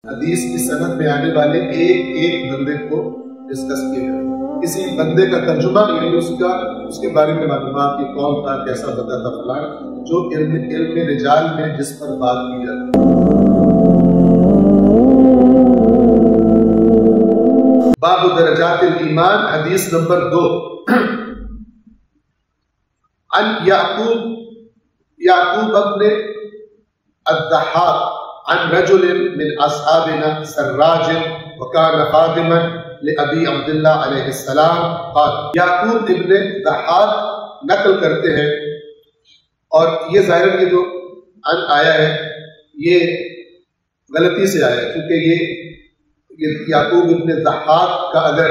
حدیث کی سند میں آنے والے ایک ایک بندے کو ڈسکس کیے گئے، کسی بندے کا ترجمہ یعنی اس کے بارے میں معلومات، یہ کون تھا، کیسا بندہ تھا، فلان، جو علم رجال میں جس پر بات کی جاتی ہے۔ باب درجات الایمان، حدیث نمبر 2۔ عن یعقوب ابن الضحاک عن رجل من اصحابنا سراج وكان خادما لابی عبداللہ علیہ السلام قال۔ یعقوب ابن ضحاک نقل کرتے ہیں، اور یہ ظاہر کہ جو ان آیا ہے یہ غلطی سے آیا ہے، کیونکہ یہ یعقوب ابن ضحاک کا اگر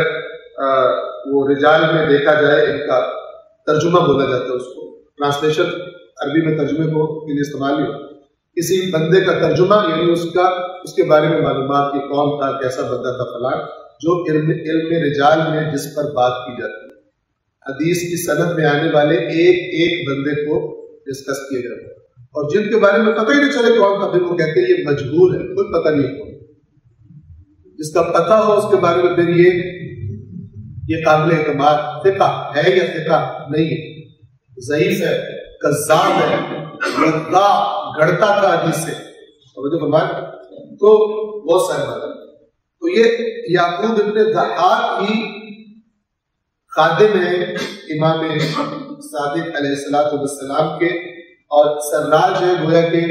وہ رجال میں دیکھا جائے، ان کا ترجمہ بولا جاتا ہے، اس کو ٹرانسلیشن عربی میں ترجمے کو کے لیے استعمال نہیں ہوتا۔ کسی بندے کا ترجمہ یعنی اس کے بارے میں معلومات، یہ کون تھا، کیسا بندہ تھا، فلان، جو علم رجال میں جس پر بات کی جاتی ہے۔ حدیث کی سند میں آنے والے ایک ایک بندے کو ڈسکس کیے جاتے ہیں، اور جن کے بارے میں پتہ ہی نہیں چلے کون تھا، پھر وہ کہتے ہیں یہ مجہول ہے، کوئی پتہ نہیں کون۔ جس کا پتہ ہو اس کے بارے میں پھر یہ قابل اعتماد ثقہ ہے یا ثقہ نہیں ہے، ضعیف ہے، کذاب ہے، وضاع، گھڑتا تھا حدیث سے، تو بہت سارے بات ہے۔ تو یہ یعقوب ابن ضحاک ہی خادم ہے امام صادق علیہ السلام کے، اور سراج ہے، گویا کہ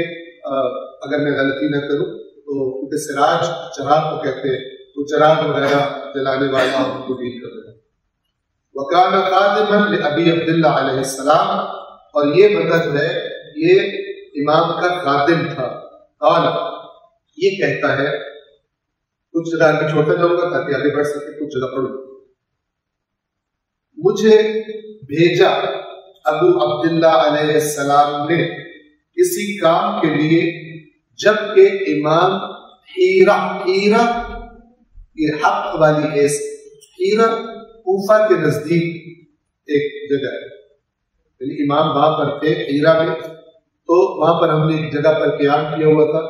اگر میں غلطی نہ کروں تو کیونکہ سراج چراغ کو کہتے ہیں، تو چراغ وغیرہ جلانے والا ان کو ڈیل کر رہے ہیں۔ وکان خادما لابی عبداللہ علیہ السلام، اور یہ بندہ جو ہے یہ امام کا خادم تھا۔ قال، یہ کہتا ہے، کچھ جگہ میں چھوٹا جاؤں گا تاکہ آگے بڑھ سکے، کچھ جگہ پڑھوں۔ مجھے بھیجا ابو عبداللہ علیہ السلام نے کسی کام کے لیے، جبکہ امام حیرہ یہ حق والی ہے، حیرہ کوفہ کے نزدیک ایک جگہ ہے، یعنی امام وہاں پر تھے حیرہ میں، تو وہاں پر ہم نے ایک جگہ پر قیام کیا ہوا تھا،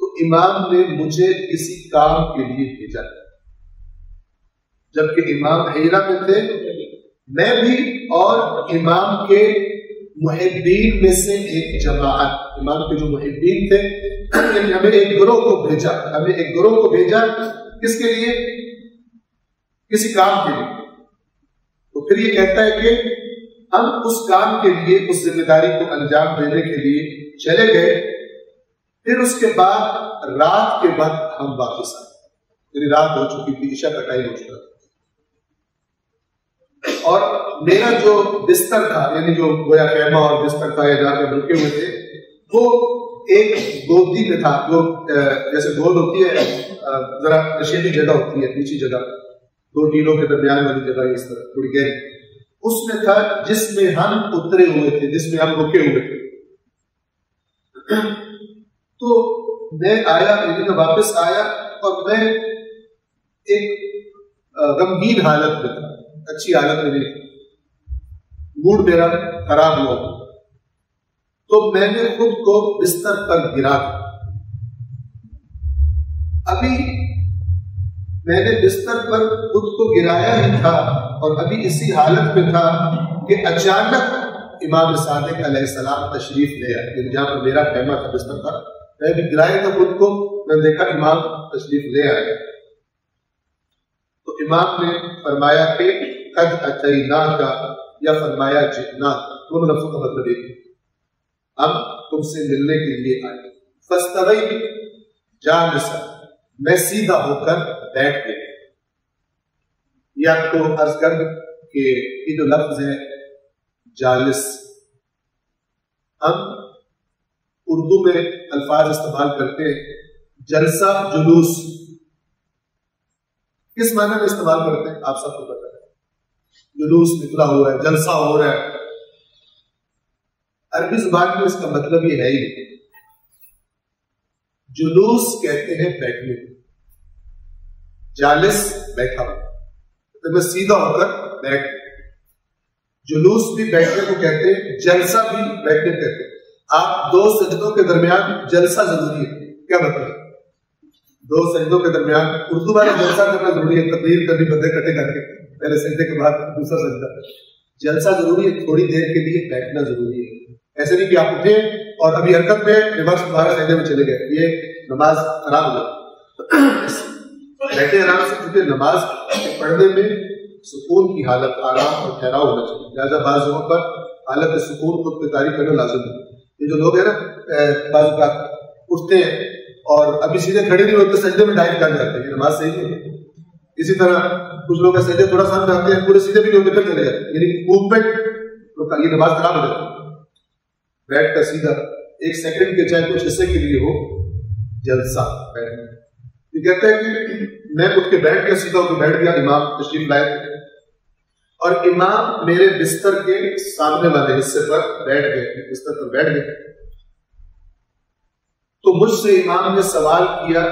تو امام نے مجھے کسی کام کے لیے بھیجا، جبکہ امام حیرہ میں تھے، میں بھی اور امام کے محبین میں سے ایک جماعت، امام کے جو محبین تھے، یعنی ہمیں ایک گروہ کو بھیجا، کس کے لیے؟ کسی کام کے لیے۔ تو پھر یہ کہتا ہے کہ ہم اس کام کے لیے، اس ذمہ داری کو انجام دینے کے لیے چلے گئے، پھر اس کے بعد رات کے وقت ہم واپس آئے، یعنی رات ہو چکی تھی، عشاء کا ٹائم ہو چکا تھا، اور میرا جو بستر تھا، یعنی جو گویا خیمہ اور بستر تھا یا جہاں پہ رکے ہوئے تھے، وہ ایک گودی پہ تھا، جو جیسے گود ہوتی ہے ذرا نشیلی جگہ ہوتی ہے، نیچی جگہ، دو ٹیلوں کے درمیان والی جگہ، اس طرح تھوڑی گہری، اس میں تھا جس میں ہم اترے ہوئے تھے، جس میں ہم رکے ہوئے تھے۔ تو میں آیا، یعنی میں واپس آیا، اور میں ایک غمگین حالت میں تھا، اچھی حالت میں نہیں، موڈ میرا خراب ہوا، تو میں نے خود کو بستر پر گرا دیا۔ ابھی میں نے بستر پر خود کو گرایا ہی تھا، اور ابھی اسی حالت میں تھا کہ اچانک امام صادق علیہ السلام تشریف لے آئے، یعنی جہاں پر میرا خیمہ تھا، بستر تھا، میں بھی گرایا تھا خود کو، میں دیکھا امام تشریف لے آئے، تو امام نے فرمایا کہ قد اتیناک، یا فرمایا جئناک، دونوں لفظوں کا مطلب ایک ہے، ہم تم سے ملنے کے لیے آئے۔ فاستویت جالسا، میں سیدھا ہو کر بیٹھ گیا۔ یہ آپ کو عرض کر کہ یہ جو لفظ ہے جالس، ہم اردو میں الفاظ استعمال کرتے ہیں، جلسہ، جلوس، کس معنی میں استعمال کرتے ہیں آپ سب کو پتہ ہے، جلوس نکلا ہوا ہے، جلسہ ہو رہا ہے۔ عربی زبان میں اس کا مطلب یہ ہے ہی نہیں۔ جلوس کہتے ہیں بیٹھنے کو، جالس بیٹھا ہوا، تو میں سیدھا ہو کر بیٹھ گیا۔ جلوس بھی بیٹھنے کو کہتے ہیں، جلسہ بھی بیٹھنے کو کہتے ہیں۔ آپ دو سجدوں کے درمیان جلسہ ضروری ہے، کیا مطلب؟ دو سجدوں کے درمیان اردو والا جلسہ کرنا ضروری ہے، تقریر کرنی بندے کٹے کر کے، پہلے سجدے کے بعد دوسرا سجدہ. جلسہ ضروری ہے، تھوڑی دیر کے لیے بیٹھنا ضروری ہے. ایسے نہیں کہ آپ اٹھیں اور ابھی حرکت میں ریورس دوبارہ سجدے میں چلے گئے، یہ نماز خراب ہو جاتی. بیٹھے آرام سے، کیونکہ نماز پڑھنے میں سکون کی حالت، آرام اور ٹھہراؤ ہونا چاہیے. لہٰذا بعض جگہوں پر حالت سکون خود پہ تاریخ کرنا لازم ہے. یہ جو لوگ ہیں نا بعض اوقات اٹھتے ہیں اور ابھی سیدھے کھڑے نہیں ہوتے، سجدے میں ڈائریکٹ کر جاتے ہیں، یہ نماز صحیح نہیں ہے. اسی طرح کچھ لوگ سجدے تھوڑا سا میں آتے ہیں، پورے سیدھے بھی نہیں ہوتے پھر چلے جاتے ہیں، یعنی موومنٹ، یہ نماز خراب ہو جاتی ہے. بیٹھ کر سیدھا ایک سیکنڈ کے چاہے کچھ حصے کے لیے ہو جلسہ بیٹھنا. یہ کہتے ہیں کہ میں اٹھ کے بیٹھ کے سیدھا ہو کے بیٹھ گیا، امام تشریف لائے اور امام میرے بستر کے سامنے والے حصے پر بیٹھ گئے، بستر پر بیٹھ گئے، تو مجھ سے امام نے سوال کیا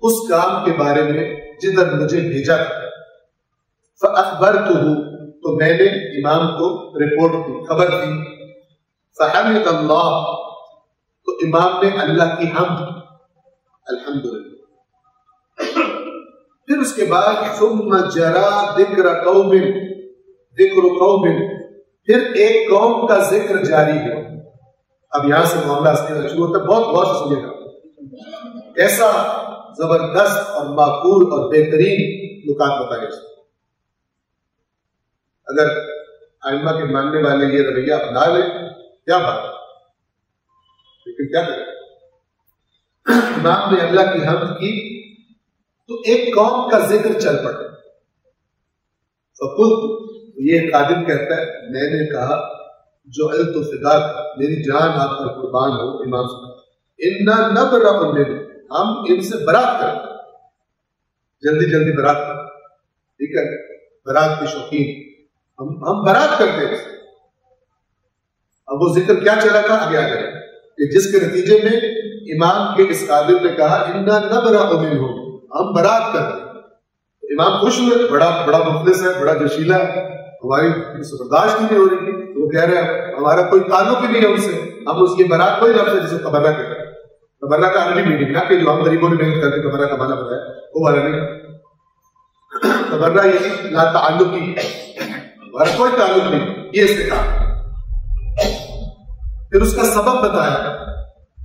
اس کام کے بارے میں جدھر مجھے بھیجا تھا. فأخبرته، تو میں نے امام کو رپورٹ کی، خبر دی. فحمد اللہ، تو امام نے اللہ کی حمد، الحمدللہ. پھر اس کے بعد ثم جرا ذکر قوم، پھر ایک قوم کا ذکر جاری ہے. اب یہاں سے معاملہ شروع ہوتا ہے، بہت غور سے سنیے گا. ایسا زبردست اور معقول اور بہترین نکات بتائے اس کو. اگر ائمہ کے ماننے والے یہ رویہ اپنا لیں کیا بات ہے، لیکن کیا کریں. امام نے اللہ کی حمد کی تو ایک قوم کا ذکر چل پڑا. فقلت، یہ خادم کہتا ہے میں نے کہا جو التفداک، میری جان آپ پر قربان ہو امام صاحب، انا نبرأ منہ، ہم ان سے برات کرتے ہیں، جلدی جلدی برات کرتے ہیں. ٹھیک ہے، برات کے شوقین ہم برات کرتے ہیں. اب وہ ذکر کیا چلا تھا آگے آ جائے کہ جس کے نتیجے میں امام کے اس خادم نے کہا انا نبرأ منہ، ہم برات کرتے ہیں. امام خوش ہوئے، بڑا مخلص ہے، بڑا جوشیلا ہے، ہماری برداشت نہیں ہو رہی تھی. وہ کہہ رہے ہیں ہمارا کوئی تعلق ہی نہیں ہے ان سے، ہم اس کی برات کوئی لفظ ہے جسے تبرہ کہتے ہیں. تبرہ کا عربی میٹنگ نہ کہ جو ہم غریبوں نے محنت کر کے تبرہ کا معنی بتایا وہ والا نہیں. تبرہ یہ لا تعلقی، ہمارا کوئی تعلق نہیں، یہ اس نے کہا. پھر اس کا سبب بتایا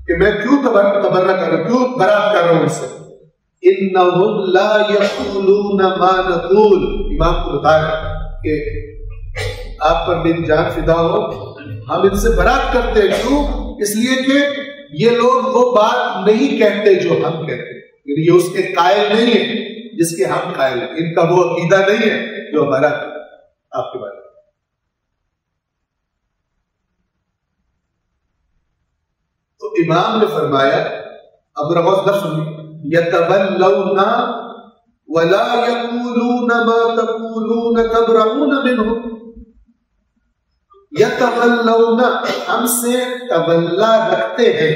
کہ میں کیوں تبرہ کر رہا ہوں، کیوں برات کر رہا ہوں اس سے. انہم لا یقولون ما نقول، امام کو بتایا کہ آپ پر میری جان فدا ہو، ہم ان سے برات کرتے ہیں. کیوں؟ اس لیے کہ یہ لوگ وہ بات نہیں کہتے جو ہم کہتے ہیں، یعنی یہ اس کے قائل نہیں ہے جس کے ہم قائل ہیں. ان کا وہ عقیدہ نہیں ہے جو ہمارا آپ کے بارے میں. تو امام نے فرمایا، اب روز لفظ سنیے، یتولون ولا یقولون ما تقولون تبرؤون منهم. یتولون، ہم سے تولا رکھتے ہیں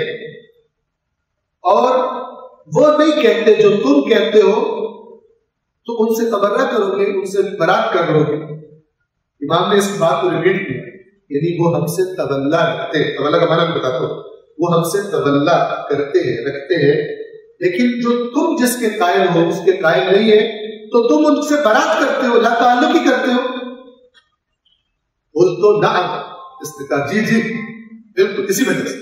اور وہ نہیں کہتے جو تم کہتے ہو، تو ان سے تبرہ کرو گے، ان سے برات کر لو گے. امام نے اس بات کو ریپیٹ کیا، یعنی وہ ہم سے تولا رکھتے ہیں. تولا کا معنی میں بتاتا ہوں، وہ ہم سے تولا کرتے ہیں، رکھتے ہیں، لیکن جو تم جس کے قائل ہو اس کے قائل نہیں ہے تو تم ان سے برات کرتے ہو، لا تعلق ہی کرتے ہو. بول تو نعم، اس نے کہا جی بالکل، اسی وجہ سے